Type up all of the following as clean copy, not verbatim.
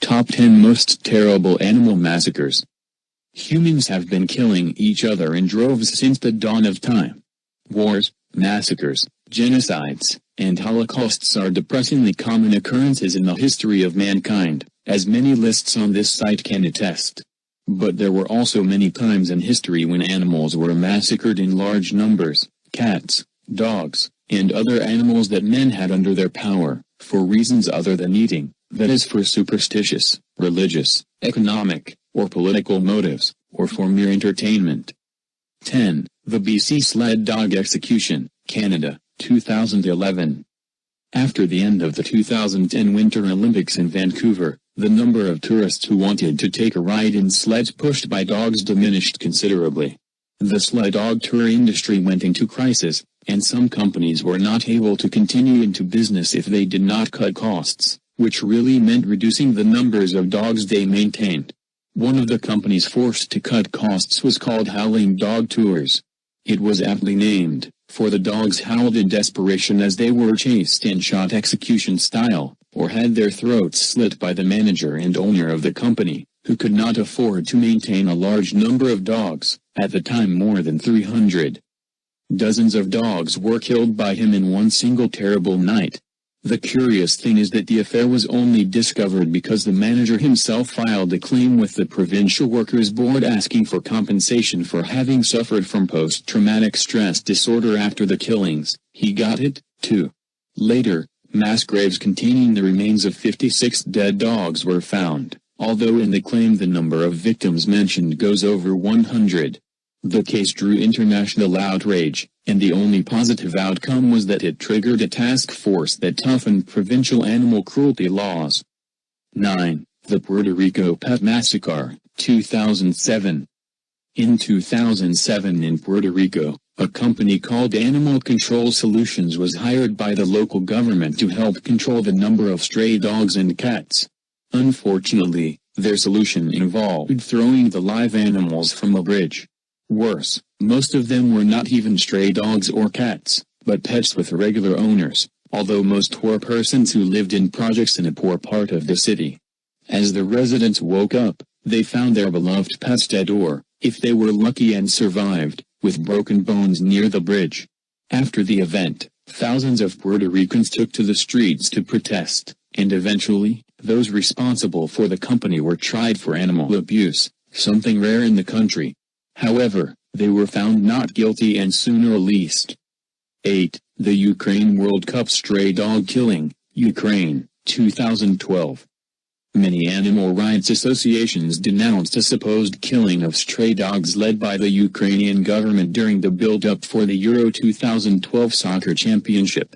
Top 10 Most Terrible Animal Massacres. Humans have been killing each other in droves since the dawn of time. Wars, massacres, genocides, and holocausts are depressingly common occurrences in the history of mankind, as many lists on this site can attest. But there were also many times in history when animals were massacred in large numbers: cats, dogs, and other animals that men had under their power, for reasons other than eating, that is for superstitious, religious, economic, or political motives, or for mere entertainment. 10. The BC Sled Dog Execution, Canada, 2011. After the end of the 2010 Winter Olympics in Vancouver, the number of tourists who wanted to take a ride in sleds pushed by dogs diminished considerably. The sled dog tour industry went into crisis, and some companies were not able to continue into business if they did not cut costs, which really meant reducing the numbers of dogs they maintained. One of the companies forced to cut costs was called Howling Dog Tours. It was aptly named, for the dogs howled in desperation as they were chased and shot execution style, or had their throats slit by the manager and owner of the company, who could not afford to maintain a large number of dogs, at the time more than 300. Dozens of dogs were killed by him in one single terrible night. The curious thing is that the affair was only discovered because the manager himself filed a claim with the Provincial Workers' Board asking for compensation for having suffered from post-traumatic stress disorder after the killings. He got it, too. Later, mass graves containing the remains of 56 dead dogs were found, although in the claim the number of victims mentioned goes over 100. The case drew international outrage, and the only positive outcome was that it triggered a task force that toughened provincial animal cruelty laws. 9. The Puerto Rico Pet Massacre, 2007. In 2007 in Puerto Rico, a company called Animal Control Solutions was hired by the local government to help control the number of stray dogs and cats. Unfortunately, their solution involved throwing the live animals from a bridge. Worse, most of them were not even stray dogs or cats, but pets with regular owners, although most were persons who lived in projects in a poor part of the city. As the residents woke up, they found their beloved pets dead or, if they were lucky and survived, with broken bones near the bridge. After the event, thousands of Puerto Ricans took to the streets to protest, and eventually, those responsible for the company were tried for animal abuse, something rare in the country. However, they were found not guilty and soon released. 8. The Ukraine World Cup Stray Dog Killing, Ukraine, 2012. Many animal rights associations denounced a supposed killing of stray dogs led by the Ukrainian government during the build-up for the Euro 2012 soccer championship.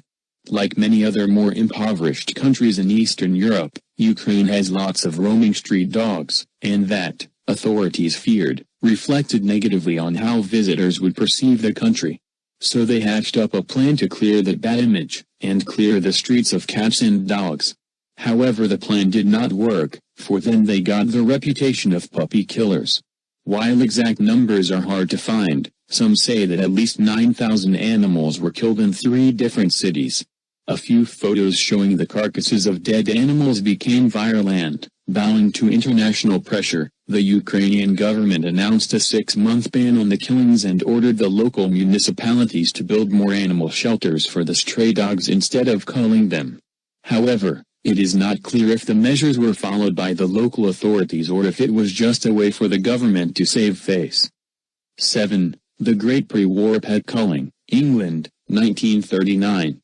Like many other more impoverished countries in Eastern Europe, Ukraine has lots of roaming street dogs, and that, authorities feared, reflected negatively on how visitors would perceive the country. So they hatched up a plan to clear that bad image, and clear the streets of cats and dogs. However, the plan did not work, for then they got the reputation of puppy killers. While exact numbers are hard to find, some say that at least 9,000 animals were killed in 3 different cities. A few photos showing the carcasses of dead animals became viral and, bowing to international pressure, the Ukrainian government announced a 6-month ban on the killings and ordered the local municipalities to build more animal shelters for the stray dogs instead of culling them. However, it is not clear if the measures were followed by the local authorities or if it was just a way for the government to save face. 7. The Great Prewar Pet Culling, England, 1939.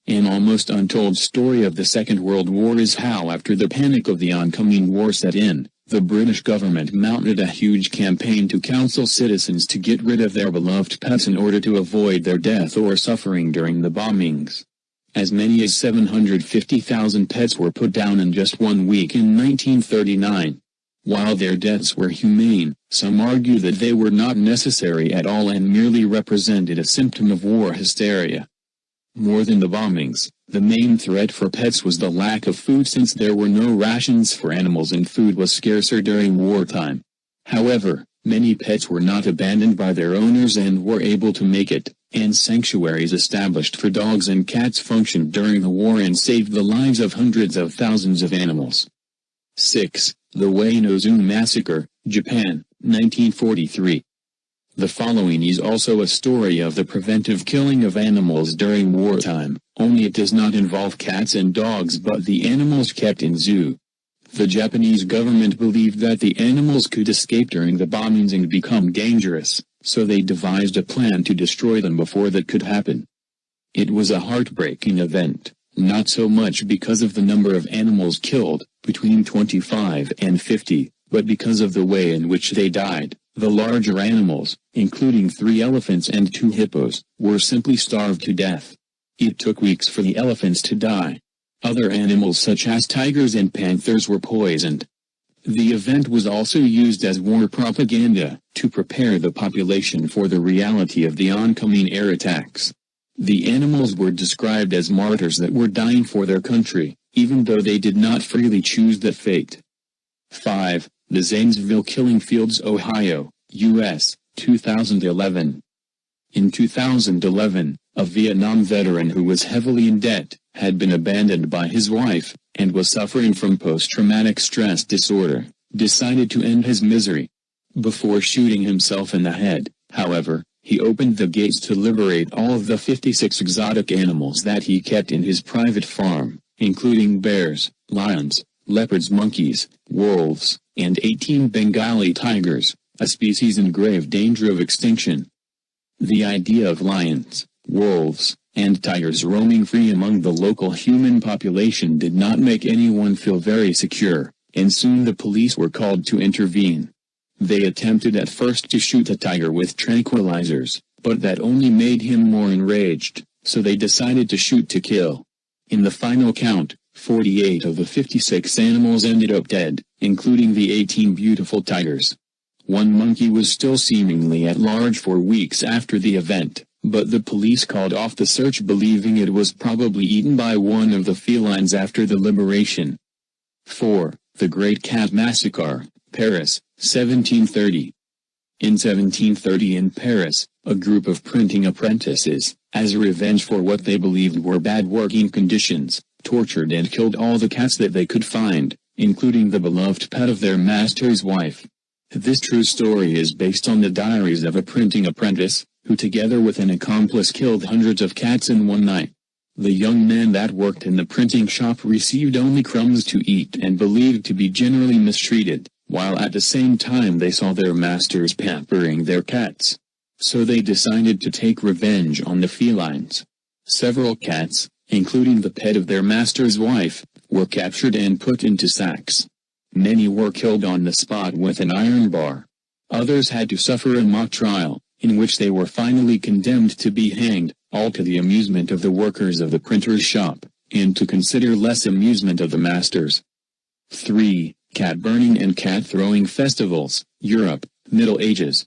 An almost untold story of the Second World War is how after the panic of the oncoming war set in, the British government mounted a huge campaign to counsel citizens to get rid of their beloved pets in order to avoid their death or suffering during the bombings. As many as 750,000 pets were put down in just 1 week in 1939. While their deaths were humane, some argue that they were not necessary at all and merely represented a symptom of war hysteria. More than the bombings, the main threat for pets was the lack of food since there were no rations for animals and food was scarcer during wartime. However, many pets were not abandoned by their owners and were able to make it, and sanctuaries established for dogs and cats functioned during the war and saved the lives of hundreds of thousands of animals. 6. The Ozun Massacre, Japan, 1943. The following is also a story of the preventive killing of animals during wartime, only it does not involve cats and dogs but the animals kept in zoo. The Japanese government believed that the animals could escape during the bombings and become dangerous, so they devised a plan to destroy them before that could happen. It was a heartbreaking event, not so much because of the number of animals killed, between 25 and 50, but because of the way in which they died. The larger animals, including 3 elephants and 2 hippos, were simply starved to death. It took weeks for the elephants to die. Other animals such as tigers and panthers were poisoned. The event was also used as war propaganda, to prepare the population for the reality of the oncoming air attacks. The animals were described as martyrs that were dying for their country, even though they did not freely choose that fate. 5. The Zanesville Killing Fields, Ohio, U.S., 2011. In 2011, a Vietnam veteran who was heavily in debt, had been abandoned by his wife, and was suffering from post-traumatic stress disorder, decided to end his misery. Before shooting himself in the head, however, he opened the gates to liberate all of the 56 exotic animals that he kept in his private farm, including bears, lions, leopards, monkeys, wolves, and 18 Bengali tigers, a species in grave danger of extinction. The idea of lions, wolves, and tigers roaming free among the local human population did not make anyone feel very secure, and soon the police were called to intervene. They attempted at first to shoot the tiger with tranquilizers, but that only made him more enraged, so they decided to shoot to kill. In the final count, 48 of the 56 animals ended up dead, including the 18 beautiful tigers. One monkey was still seemingly at large for weeks after the event, but the police called off the search believing it was probably eaten by one of the felines after the liberation. 4. The Great Cat Massacre, Paris, 1730. In 1730 in Paris, a group of printing apprentices, as a revenge for what they believed were bad working conditions, tortured and killed all the cats that they could find, including the beloved pet of their master's wife. This true story is based on the diaries of a printing apprentice, who together with an accomplice killed hundreds of cats in one night. The young man that worked in the printing shop received only crumbs to eat and believed to be generally mistreated, while at the same time they saw their masters pampering their cats. So they decided to take revenge on the felines. Several cats, including the pet of their master's wife, were captured and put into sacks. Many were killed on the spot with an iron bar. Others had to suffer a mock trial, in which they were finally condemned to be hanged, all to the amusement of the workers of the printer's shop, and to consider less amusement of the masters. 3. Cat burning and cat throwing festivals, Europe, Middle Ages.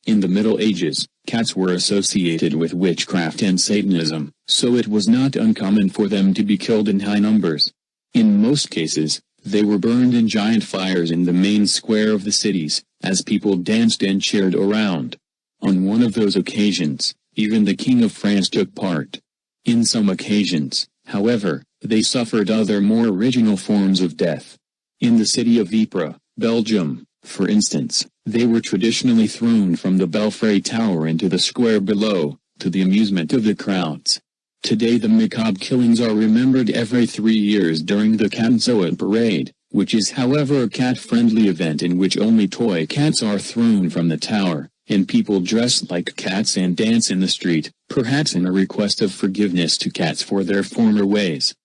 In the Middle Ages, cats were associated with witchcraft and Satanism, so it was not uncommon for them to be killed in high numbers. In most cases, they were burned in giant fires in the main square of the cities, as people danced and cheered around. On one of those occasions, even the King of France took part. In some occasions, however, they suffered other more original forms of death. In the city of Ypres, Belgium, for instance, they were traditionally thrown from the Belfry Tower into the square below, to the amusement of the crowds. Today the macabre killings are remembered every 3 years during the Catzoa parade, which is however a cat-friendly event in which only toy cats are thrown from the tower, and people dress like cats and dance in the street, perhaps in a request of forgiveness to cats for their former ways.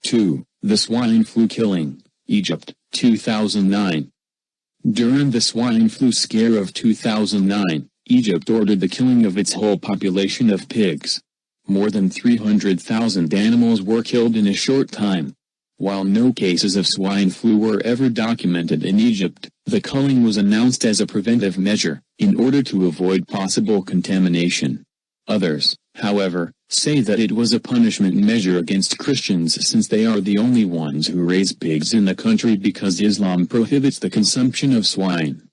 2. The swine flu killing, Egypt, 2009. During the swine flu scare of 2009, Egypt ordered the killing of its whole population of pigs. More than 300,000 animals were killed in a short time. While no cases of swine flu were ever documented in Egypt, the culling was announced as a preventive measure, in order to avoid possible contamination. Others, however, say that it was a punishment measure against Christians since they are the only ones who raise pigs in the country because Islam prohibits the consumption of swine.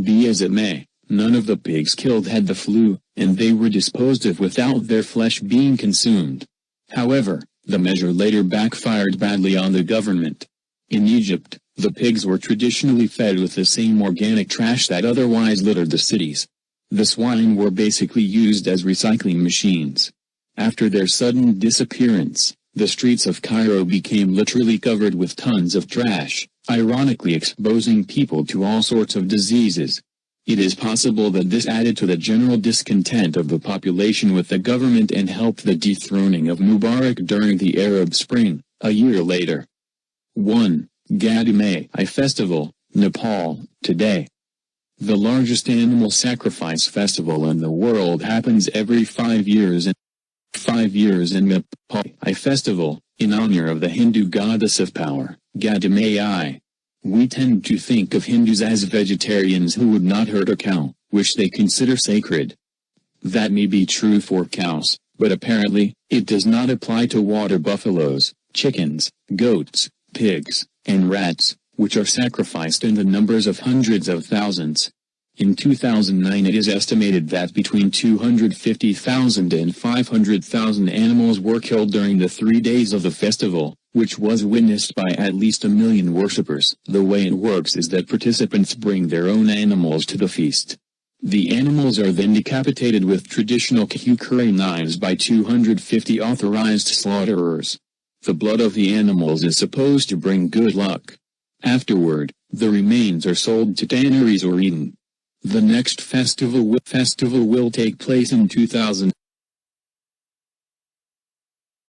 Be as it may, none of the pigs killed had the flu, and they were disposed of without their flesh being consumed. However, the measure later backfired badly on the government. In Egypt, The pigs were traditionally fed with the same organic trash that otherwise littered the cities. The swine were basically used as recycling machines. After their sudden disappearance, the streets of Cairo became literally covered with tons of trash, ironically exposing people to all sorts of diseases. It is possible that this added to the general discontent of the population with the government and helped the dethroning of Mubarak during the Arab Spring, a year later. 1. Gadi May Festival, Nepal, today. The largest animal sacrifice festival in the world happens every 5 years in Nepal. A festival, in honor of the Hindu goddess of power, Gadi May. We tend to think of Hindus as vegetarians who would not hurt a cow, which they consider sacred. That may be true for cows, but apparently, it does not apply to water buffaloes, chickens, goats, pigs, and rats, which are sacrificed in the numbers of hundreds of thousands. In 2009 it is estimated that between 250,000 and 500,000 animals were killed during the 3 days of the festival, which was witnessed by at least 1 million worshippers. The way it works is that participants bring their own animals to the feast. The animals are then decapitated with traditional kukuri knives by 250 authorized slaughterers. The blood of the animals is supposed to bring good luck. Afterward, the remains are sold to tanneries or eaten. The next festival will take place in 2000.